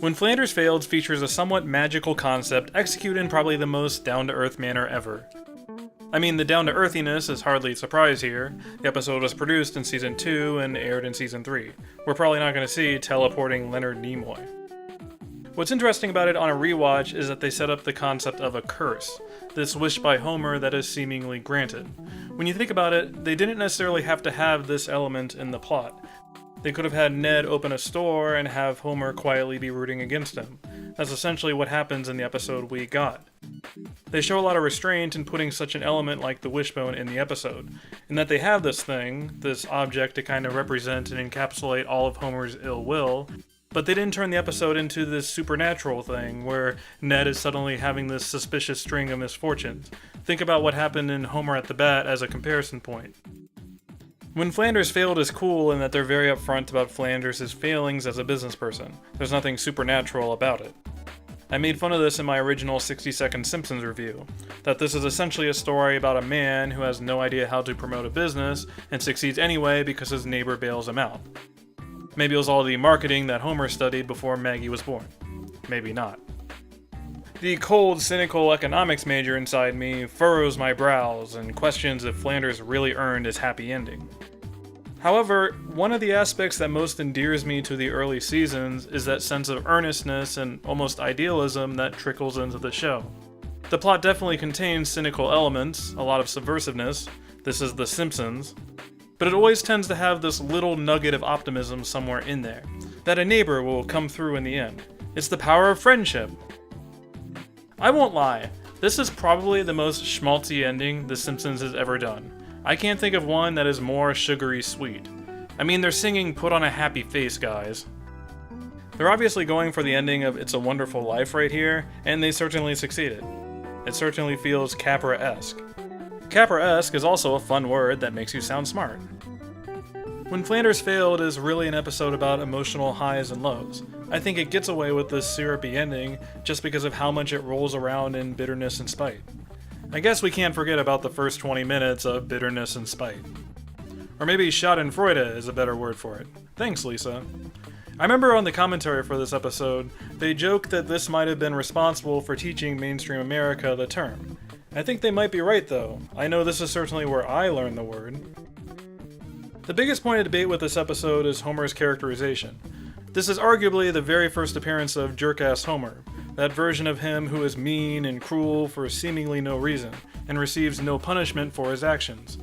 When Flanders Failed features a somewhat magical concept executed in probably the most down-to-earth manner ever. I mean, the down-to-earthiness is hardly a surprise here. The episode was produced in Season 2 and aired in Season 3. We're probably not going to see teleporting Leonard Nimoy. What's interesting about it on a rewatch is that they set up the concept of a curse, this wish by Homer that is seemingly granted. When you think about it, they didn't necessarily have to have this element in the plot. They could have had Ned open a store and have Homer quietly be rooting against him. That's essentially what happens in the episode we got. They show a lot of restraint in putting such an element like the wishbone in the episode, in that they have this thing, this object to kind of represent and encapsulate all of Homer's ill will, but they didn't turn the episode into this supernatural thing where Ned is suddenly having this suspicious string of misfortunes. Think about what happened in Homer at the Bat as a comparison point. When Flanders Failed is cool in that they're very upfront about Flanders' failings as a business person. There's nothing supernatural about it. I made fun of this in my original 60-second Simpsons review, that this is essentially a story about a man who has no idea how to promote a business and succeeds anyway because his neighbor bails him out. Maybe it was all the marketing that Homer studied before Maggie was born. Maybe not. The cold, cynical economics major inside me furrows my brows and questions if Flanders really earned his happy ending. However, one of the aspects that most endears me to the early seasons is that sense of earnestness and almost idealism that trickles into the show. The plot definitely contains cynical elements, a lot of subversiveness, this is The Simpsons, but it always tends to have this little nugget of optimism somewhere in there, that a neighbor will come through in the end. It's the power of friendship. I won't lie, this is probably the most schmaltzy ending The Simpsons has ever done. I can't think of one that is more sugary sweet. I mean, they're singing Put on a Happy Face, guys. They're obviously going for the ending of It's a Wonderful Life right here, and they certainly succeeded. It certainly feels Capra-esque. Capra-esque is also a fun word that makes you sound smart. When Flanders Failed is really an episode about emotional highs and lows. I think it gets away with this syrupy ending just because of how much it rolls around in bitterness and spite. I guess we can't forget about the first 20 minutes of bitterness and spite. Or maybe schadenfreude is a better word for it. Thanks, Lisa. I remember on the commentary for this episode, they joked that this might have been responsible for teaching mainstream America the term. I think they might be right though. I know this is certainly where I learned the word. The biggest point of debate with this episode is Homer's characterization. This is arguably the very first appearance of jerk-ass Homer, that version of him who is mean and cruel for seemingly no reason, and receives no punishment for his actions.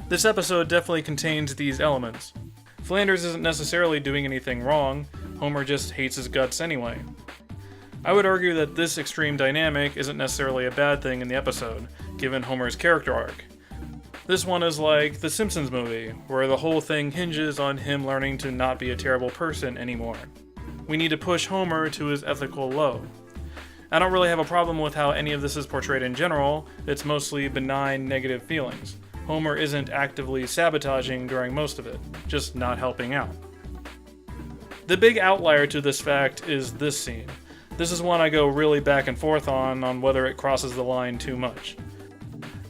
This episode definitely contains these elements. Flanders isn't necessarily doing anything wrong, Homer just hates his guts anyway. I would argue that this extreme dynamic isn't necessarily a bad thing in the episode, given Homer's character arc. This one is like The Simpsons movie, where the whole thing hinges on him learning to not be a terrible person anymore. We need to push Homer to his ethical low. I don't really have a problem with how any of this is portrayed in general, it's mostly benign negative feelings. Homer isn't actively sabotaging during most of it, just not helping out. The big outlier to this fact is this scene. This is one I go really back and forth on whether it crosses the line too much.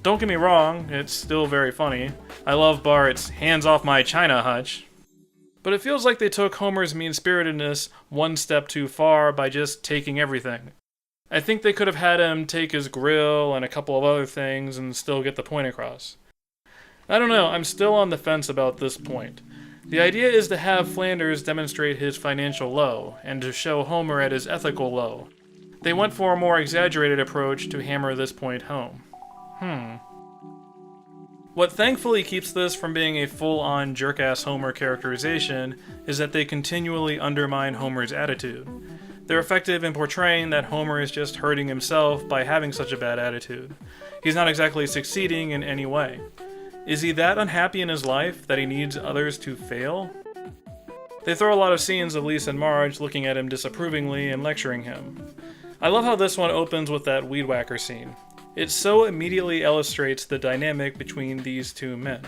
Don't get me wrong, it's still very funny. I love Bart's "hands off my china hutch." But it feels like they took Homer's mean-spiritedness one step too far by just taking everything. I think they could have had him take his grill and a couple of other things and still get the point across. I don't know, I'm still on the fence about this point. The idea is to have Flanders demonstrate his financial low, and to show Homer at his ethical low. They went for a more exaggerated approach to hammer this point home. What thankfully keeps this from being a full-on jerk-ass Homer characterization is that they continually undermine Homer's attitude. They're effective in portraying that Homer is just hurting himself by having such a bad attitude. He's not exactly succeeding in any way. Is he that unhappy in his life that he needs others to fail? They throw a lot of scenes of Lisa and Marge looking at him disapprovingly and lecturing him. I love how this one opens with that weed whacker scene. It so immediately illustrates the dynamic between these two men.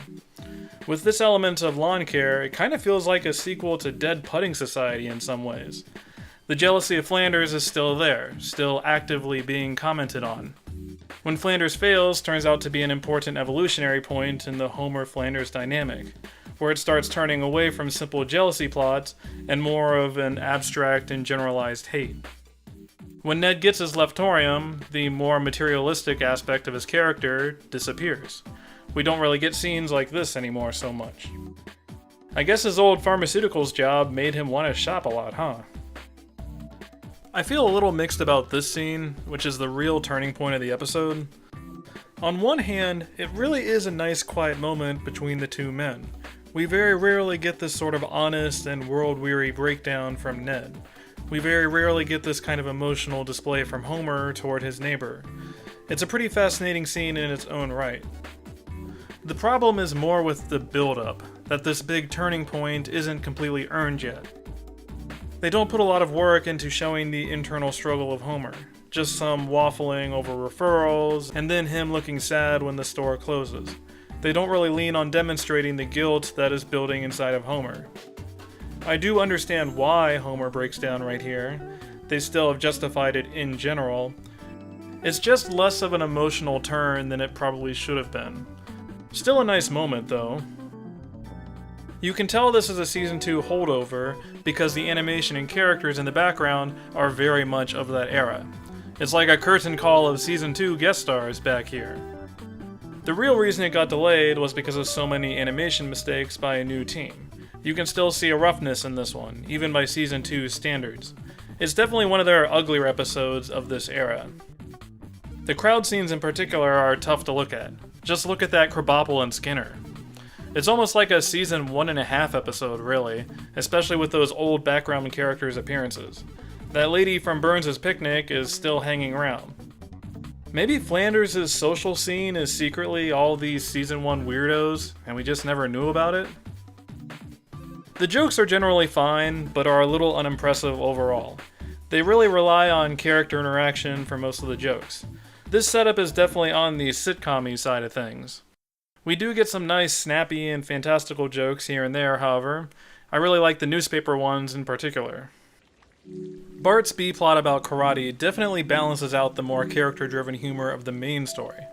With this element of lawn care, it kind of feels like a sequel to Dead Putting Society in some ways. The jealousy of Flanders is still there, still actively being commented on. When Flanders fails turns out to be an important evolutionary point in the Homer-Flanders dynamic. where it starts turning away from simple jealousy plots and more of an abstract and generalized hate. When Ned gets his leftorium, the more materialistic aspect of his character disappears. We don't really get scenes like this anymore so much. I guess his old pharmaceuticals job made him want to shop a lot, huh? I feel a little mixed about this scene, which is the real turning point of the episode. On one hand, it really is a nice quiet moment between the two men. We very rarely get this sort of honest and world-weary breakdown from Ned. We very rarely get this kind of emotional display from Homer toward his neighbor. It's a pretty fascinating scene in its own right. The problem is more with the build-up, that this big turning point isn't completely earned yet. They don't put a lot of work into showing the internal struggle of Homer, just some waffling over referrals, and then him looking sad when the store closes. They don't really lean on demonstrating the guilt that is building inside of Homer. I do understand why Homer breaks down right here. They still have justified it in general. It's just less of an emotional turn than it probably should have been. Still a nice moment, though. You can tell this is a Season 2 holdover because the animation and characters in the background are very much of that era. It's like a curtain call of Season 2 guest stars back here. The real reason it got delayed was because of so many animation mistakes by a new team. You can still see a roughness in this one, even by Season 2's standards. It's definitely one of their uglier episodes of this era. The crowd scenes in particular are tough to look at. Just look at that Krabappel and Skinner. It's almost like a Season 1.5 episode, really, especially with those old background characters' appearances. That lady from Burns' Picnic is still hanging around. Maybe Flanders' social scene is secretly all these Season 1 weirdos, and we just never knew about it? The jokes are generally fine, but are a little unimpressive overall. They really rely on character interaction for most of the jokes. This setup is definitely on the sitcom-y side of things. We do get some nice, snappy, and fantastical jokes here and there, however. I really like the newspaper ones in particular. Bart's B-plot about karate definitely balances out the more character-driven humor of the main story.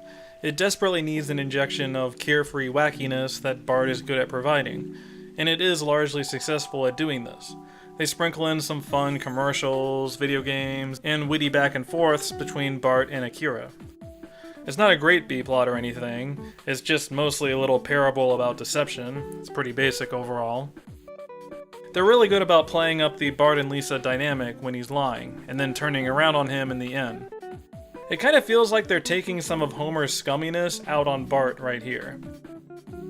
It desperately needs an injection of carefree wackiness that Bart is good at providing, and it is largely successful at doing this. They sprinkle in some fun commercials, video games, and witty back and forths between Bart and Akira. It's not a great B-plot or anything, it's just mostly a little parable about deception. It's pretty basic overall. They're really good about playing up the Bart and Lisa dynamic when he's lying, and then turning around on him in the end. It kind of feels like they're taking some of Homer's scumminess out on Bart right here.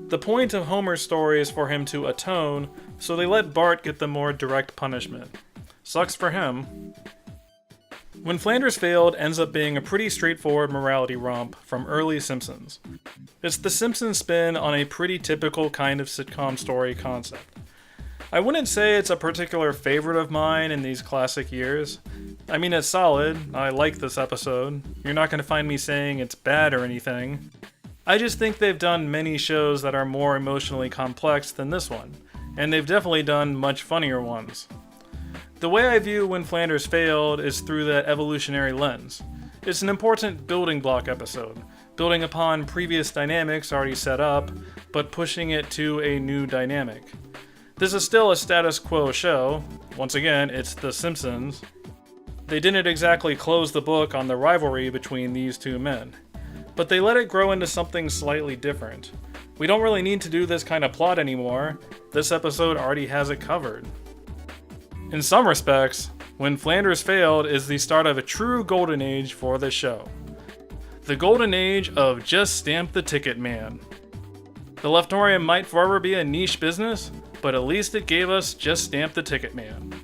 The point of Homer's story is for him to atone, so they let Bart get the more direct punishment. Sucks for him. When Flanders Failed ends up being a pretty straightforward morality romp from early Simpsons. It's the Simpsons spin on a pretty typical kind of sitcom story concept. I wouldn't say it's a particular favorite of mine in these classic years. I mean, it's solid, I like this episode. You're not going to find me saying it's bad or anything. I just think they've done many shows that are more emotionally complex than this one, and they've definitely done much funnier ones. The way I view When Flanders Failed is through that evolutionary lens. It's an important building block episode, building upon previous dynamics already set up, but pushing it to a new dynamic. This is still a status quo show. Once again, it's The Simpsons. They didn't exactly close the book on the rivalry between these two men, but they let it grow into something slightly different. We don't really need to do this kind of plot anymore. This episode already has it covered. In some respects, When Flanders Failed is the start of a true golden age for the show. The golden age of Just Stamp the Ticket Man. The Leftorium might forever be a niche business, but at least it gave us Just Stamp the Ticket Man.